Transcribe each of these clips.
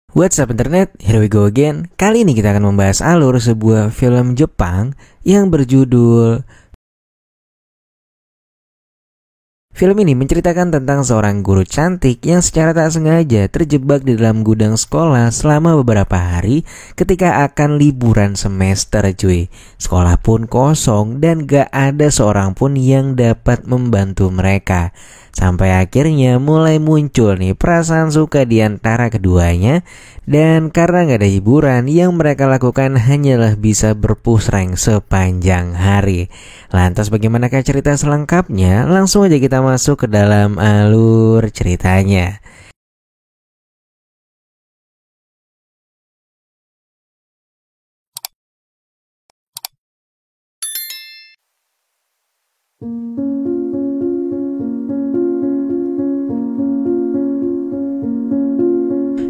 What's up internet, here we go again. Kali ini kita akan membahas alur sebuah film Jepang yang berjudul. Film ini menceritakan tentang seorang guru cantik yang secara tak sengaja terjebak di dalam gudang sekolah selama beberapa hari ketika akan liburan semester cuy. Sekolah pun kosong dan gak ada seorang pun yang dapat membantu mereka. Sampai akhirnya mulai muncul nih perasaan suka di antara keduanya. Dan karena gak ada hiburan, yang mereka lakukan hanyalah bisa berpusreng sepanjang hari. Lantas bagaimanakah cerita selengkapnya? Langsung aja kita masuk ke dalam alur ceritanya.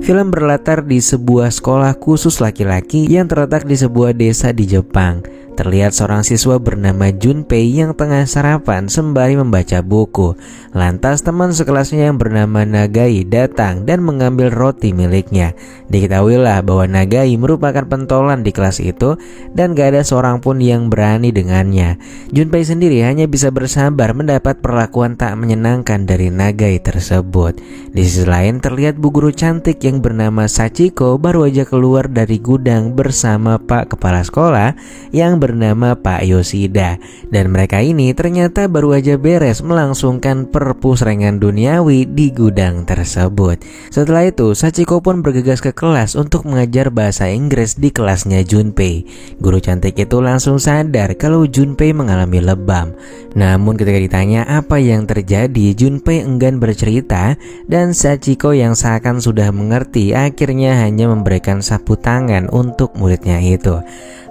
Film berlatar di sebuah sekolah khusus laki-laki yang terletak di sebuah desa di Jepang. Terlihat seorang siswa bernama Junpei yang tengah sarapan sembari membaca buku. Lantas teman sekelasnya yang bernama Nagai datang dan mengambil roti miliknya. Diketahuilah bahwa Nagai merupakan pentolan di kelas itu dan gak ada seorang pun yang berani dengannya. Junpei sendiri hanya bisa bersabar mendapat perlakuan tak menyenangkan dari Nagai tersebut. Di sisi lain terlihat bu guru cantik yang bernama Sachiko baru aja keluar dari gudang bersama Pak Kepala Sekolah yang bernama Pak Yoshida. Dan mereka ini ternyata baru aja beres melangsungkan perpusrengan duniawi di gudang tersebut. Setelah itu Sachiko pun bergegas ke kelas untuk mengajar bahasa Inggris di kelasnya Junpei. Guru cantik itu langsung sadar kalau Junpei mengalami lebam. Namun ketika ditanya apa yang terjadi, Junpei enggan bercerita dan Sachiko yang seakan sudah mengerti akhirnya hanya memberikan sapu tangan untuk muridnya itu.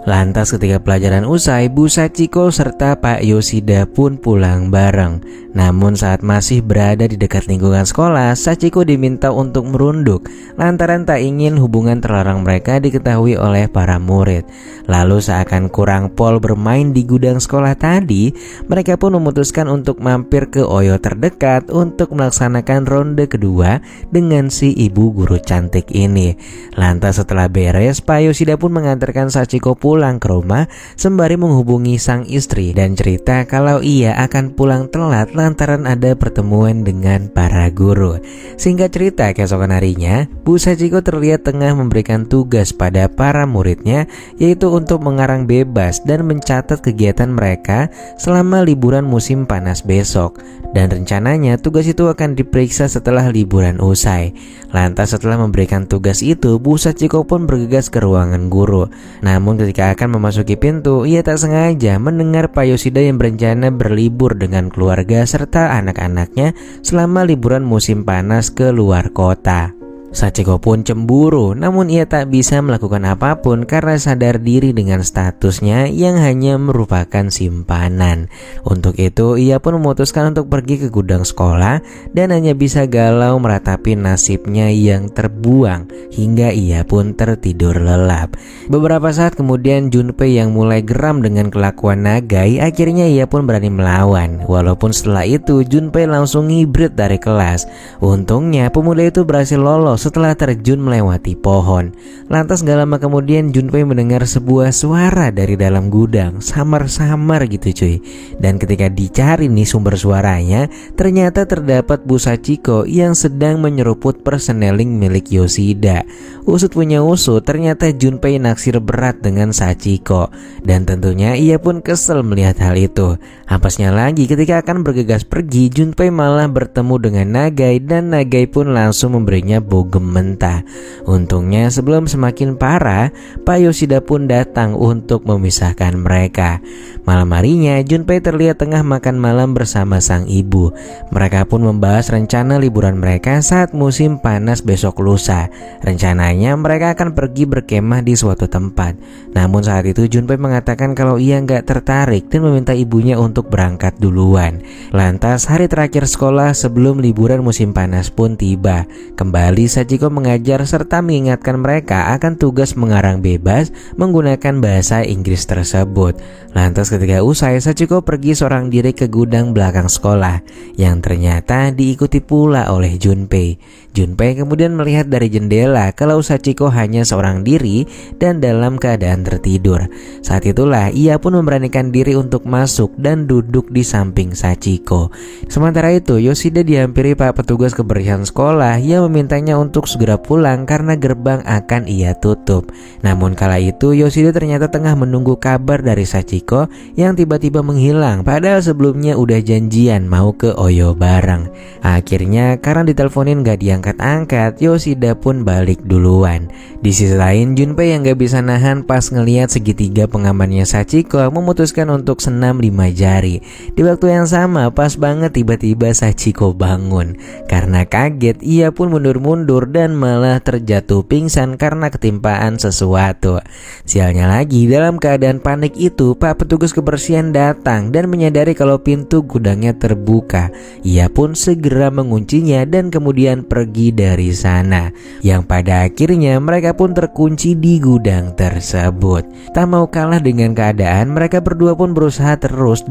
Lantas ketika pelajaran usai, Bu Sachiko serta Pak Yoshida pun pulang bareng. Namun saat masih berada di dekat lingkungan sekolah, Sachiko diminta untuk merunduk lantaran tak ingin hubungan terlarang mereka diketahui oleh para murid. Lalu seakan kurang pol bermain di gudang sekolah tadi, mereka pun memutuskan untuk mampir ke Oyo terdekat untuk melaksanakan ronde kedua dengan si ibu guru cantik ini. Lantas setelah beres, Pak Yoshida pun mengantarkan Sachiko pulang ke rumah sembari menghubungi sang istri dan cerita kalau ia akan pulang telat lantaran ada pertemuan dengan para guru. Singkat cerita, keesokan harinya Bu Sachiko terlihat tengah memberikan tugas pada para muridnya, yaitu untuk mengarang bebas dan mencatat kegiatan mereka selama liburan musim panas besok. Dan rencananya tugas itu akan diperiksa setelah liburan usai. Lantas setelah memberikan tugas itu, Bu Sachiko pun bergegas ke ruangan guru. Namun ketika akan memasuki pintu, ia tak sengaja mendengar Pak Yoshida yang berencana berlibur dengan keluarga serta anak-anaknya selama liburan musim panas ke luar kota. Sachiko pun cemburu, namun ia tak bisa melakukan apapun karena sadar diri dengan statusnya yang hanya merupakan simpanan. Untuk itu, ia pun memutuskan untuk pergi ke gudang sekolah dan hanya bisa galau meratapi nasibnya yang terbuang hingga ia pun tertidur lelap. Beberapa saat kemudian Junpei yang mulai geram dengan kelakuan Nagai, akhirnya ia pun berani melawan. Walaupun setelah itu Junpei langsung ngibrit dari kelas. Untungnya pemuda itu berhasil lolos setelah terjun melewati pohon. Lantas gak lama kemudian Junpei mendengar sebuah suara dari dalam gudang, samar-samar gitu cuy. Dan ketika dicari nih sumber suaranya, ternyata terdapat Bu Sachiko yang sedang menyeruput perseneling milik Yoshida. Usut punya usut, ternyata Junpei naksir berat dengan Sachiko. Dan tentunya ia pun kesel melihat hal itu. Apesnya lagi ketika akan bergegas pergi, Junpei malah bertemu dengan Nagai dan Nagai pun langsung memberinya bogem mentah. Untungnya sebelum semakin parah, Pak Yoshida pun datang untuk memisahkan mereka. Malam harinya Junpei terlihat tengah makan malam bersama sang ibu. Mereka pun membahas rencana liburan mereka saat musim panas besok lusa. Rencananya mereka akan pergi berkemah di suatu tempat. Namun saat itu Junpei mengatakan kalau ia nggak tertarik dan meminta ibunya untuk berangkat duluan. Lantas hari terakhir sekolah sebelum liburan musim panas pun tiba. Kembali Sachiko mengajar serta mengingatkan mereka akan tugas mengarang bebas menggunakan bahasa Inggris tersebut. Lantas ketika usai, Sachiko pergi seorang diri ke gudang belakang sekolah yang ternyata diikuti pula oleh Junpei. Junpei kemudian melihat dari jendela kalau Sachiko hanya seorang diri dan dalam keadaan tertidur. Saat itulah ia pun memberanikan diri untuk masuk dan duduk di samping Sachiko. Sementara itu Yoshida dihampiri Pak petugas kebersihan sekolah yang memintanya untuk segera pulang karena gerbang akan ia tutup. Namun kala itu Yoshida ternyata tengah menunggu kabar dari Sachiko yang tiba-tiba menghilang, padahal sebelumnya udah janjian mau ke Oyo bareng. Akhirnya karena diteleponin gak diangkat-angkat, Yoshida pun balik duluan. Di sisi lain, Junpei yang gak bisa nahan pas ngelihat segitiga pengamannya Sachiko memutuskan untuk senam 5 jari. Di waktu yang sama pas banget tiba-tiba Sachiko bangun. Karena kaget ia pun mundur-mundur dan malah terjatuh pingsan karena ketimpaan sesuatu. Sialnya lagi, dalam keadaan panik itu Pak petugas kebersihan datang dan menyadari kalau pintu gudangnya terbuka. Ia pun segera menguncinya dan kemudian pergi dari sana. Yang pada akhirnya mereka pun terkunci di gudang tersebut. Tak mau kalah dengan keadaan, mereka berdua pun berusaha terus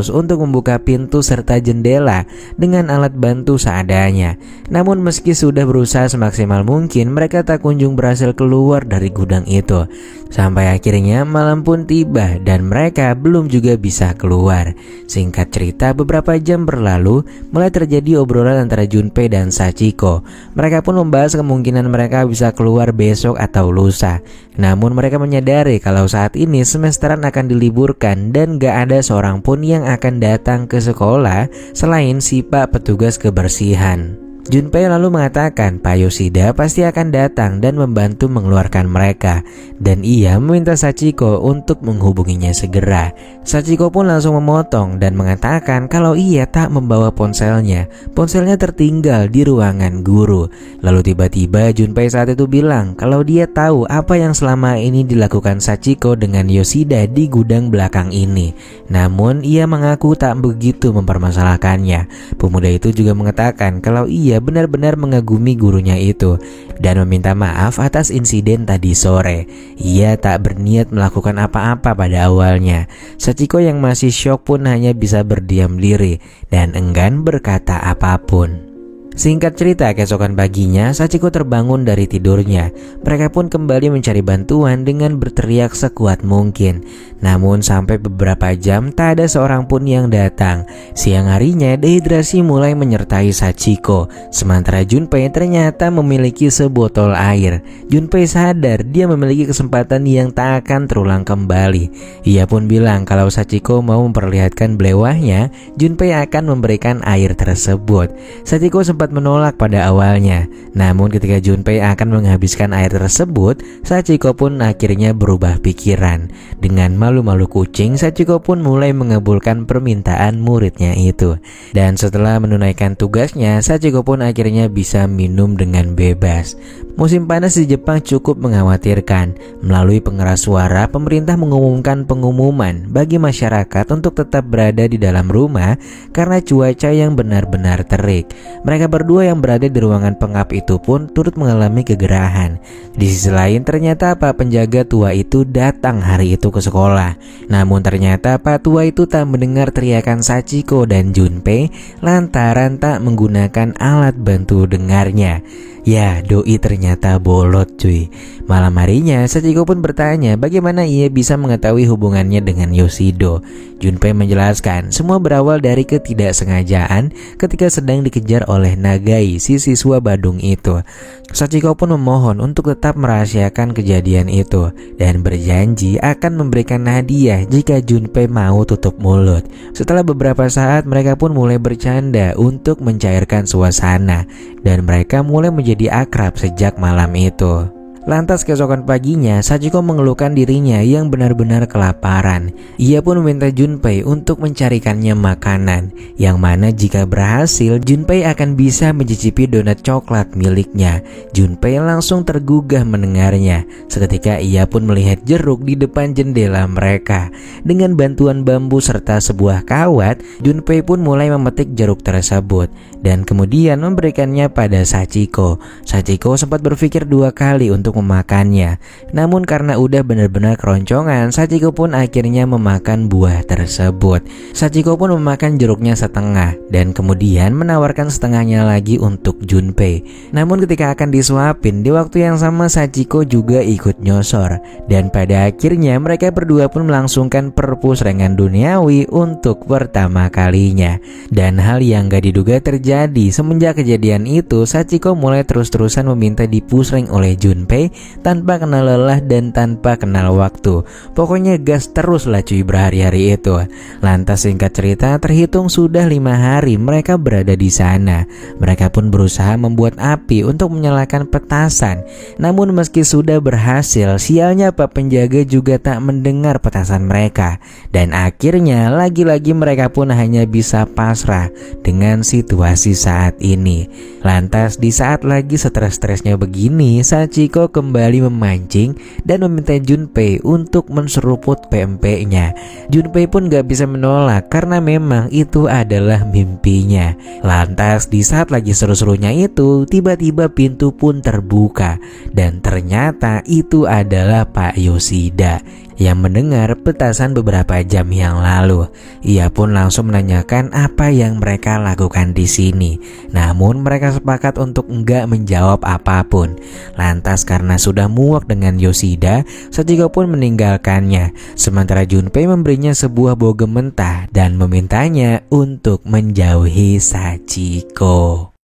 untuk membuka pintu serta jendela dengan alat bantu seadanya. Namun meski sudah berusaha semaksimal mungkin, mereka tak kunjung berhasil keluar dari gudang itu. Sampai akhirnya malam pun tiba dan mereka belum juga bisa keluar. Singkat cerita, beberapa jam berlalu, mulai terjadi obrolan antara Junpei dan Sachiko. Mereka pun membahas kemungkinan mereka bisa keluar besok atau lusa. Namun mereka menyadari kalau saat ini semesteran akan diliburkan dan gak ada seorang pun yang akan datang ke sekolah selain si Pak petugas kebersihan. Junpei lalu mengatakan Pak Yoshida pasti akan datang dan membantu mengeluarkan mereka, dan ia meminta Sachiko untuk menghubunginya segera. Sachiko pun langsung memotong dan mengatakan kalau ia tak membawa ponselnya. Ponselnya tertinggal di ruangan guru. Lalu tiba-tiba Junpei saat itu bilang kalau dia tahu apa yang selama ini dilakukan Sachiko dengan Yoshida di gudang belakang ini. Namun ia mengaku tak begitu mempermasalahkannya. Pemuda itu juga mengatakan kalau ia benar-benar mengagumi gurunya itu dan meminta maaf atas insiden tadi sore. Ia tak berniat melakukan apa-apa pada awalnya. Sachiko yang masih syok pun hanya bisa berdiam diri dan enggan berkata apapun. Singkat cerita, keesokan paginya Sachiko terbangun dari tidurnya. Mereka pun kembali mencari bantuan dengan berteriak sekuat mungkin. Namun sampai beberapa jam tak ada seorang pun yang datang. Siang harinya dehidrasi mulai menyertai Sachiko. Sementara Junpei ternyata memiliki sebotol air. Junpei sadar dia memiliki kesempatan yang tak akan terulang kembali. Ia pun bilang kalau Sachiko mau memperlihatkan belewahnya, Junpei akan memberikan air tersebut. Sachiko sempat menolak pada awalnya. Namun ketika Junpei akan menghabiskan air tersebut, Sachiko pun akhirnya berubah pikiran. Dengan malu-malu kucing, Sachiko pun mulai mengabulkan permintaan muridnya itu. Dan setelah menunaikan tugasnya, Sachiko pun akhirnya bisa minum dengan bebas. Musim panas di Jepang cukup mengkhawatirkan. Melalui pengeras suara, pemerintah mengumumkan pengumuman bagi masyarakat untuk tetap berada di dalam rumah karena cuaca yang benar-benar terik. Mereka berdua yang berada di ruangan pengap itu pun turut mengalami kegerahan. Di sisi lain, ternyata Pak penjaga tua itu datang hari itu ke sekolah. Namun ternyata Pak tua itu tak mendengar teriakan Sachiko dan Junpei lantaran tak menggunakan alat bantu dengarnya. Ya, doi ternyata bolot cuy. Malam harinya Sachiko pun bertanya bagaimana ia bisa mengetahui hubungannya dengan Yoshido. Junpei menjelaskan semua berawal dari ketidaksengajaan ketika sedang dikejar oleh Nagai, si siswa Badung itu. Sachiko pun memohon untuk tetap merahasiakan kejadian itu dan berjanji akan memberikan hadiah jika Junpei mau tutup mulut. Setelah beberapa saat mereka pun mulai bercanda untuk mencairkan suasana dan mereka mulai menjadi akrab sejak malam itu. Lantas keesokan paginya, Sachiko mengeluhkan dirinya yang benar-benar kelaparan. Ia pun meminta Junpei untuk mencarikannya makanan, yang mana jika berhasil, Junpei akan bisa mencicipi donat coklat miliknya. Junpei langsung tergugah mendengarnya. Seketika ia pun melihat jeruk di depan jendela mereka. Dengan bantuan bambu serta sebuah kawat, Junpei pun mulai memetik jeruk tersebut dan kemudian memberikannya pada Sachiko. Sachiko sempat berpikir 2 kali untuk memakannya. Namun karena udah benar-benar keroncongan, Sachiko pun akhirnya memakan buah tersebut. Sachiko pun memakan jeruknya setengah dan kemudian menawarkan setengahnya lagi untuk Junpei. Namun ketika akan disuapin, di waktu yang sama Sachiko juga ikut nyosor. Dan pada akhirnya mereka berdua pun melangsungkan perpusrengan duniawi untuk pertama kalinya. Dan hal yang gak diduga terjadi. Semenjak kejadian itu, Sachiko mulai terus-terusan meminta dipusreng oleh Junpei tanpa kenal lelah dan tanpa kenal waktu. Pokoknya gas terus lah cuy berhari-hari itu. Lantas singkat cerita, terhitung sudah 5 hari mereka berada di sana. Mereka pun berusaha membuat api untuk menyalakan petasan. Namun meski sudah berhasil, sialnya Pak Penjaga juga tak mendengar petasan mereka. Dan akhirnya lagi-lagi mereka pun hanya bisa pasrah dengan situasi saat ini. Lantas di saat lagi stres-stresnya begini, Sachiko kembali memancing dan meminta Junpei untuk menseruput pempeknya. Junpei pun gak bisa menolak karena memang itu adalah mimpinya. Lantas di saat lagi seru-serunya itu, tiba-tiba pintu pun terbuka dan ternyata itu adalah Pak Yoshida yang mendengar petasan beberapa jam yang lalu. Ia pun langsung menanyakan apa yang mereka lakukan di sini. Namun mereka sepakat untuk enggak menjawab apapun. Lantas karena sudah muak dengan Yoshida, Sachiko pun meninggalkannya. Sementara Junpei memberinya sebuah bogem mentah dan memintanya untuk menjauhi Sachiko.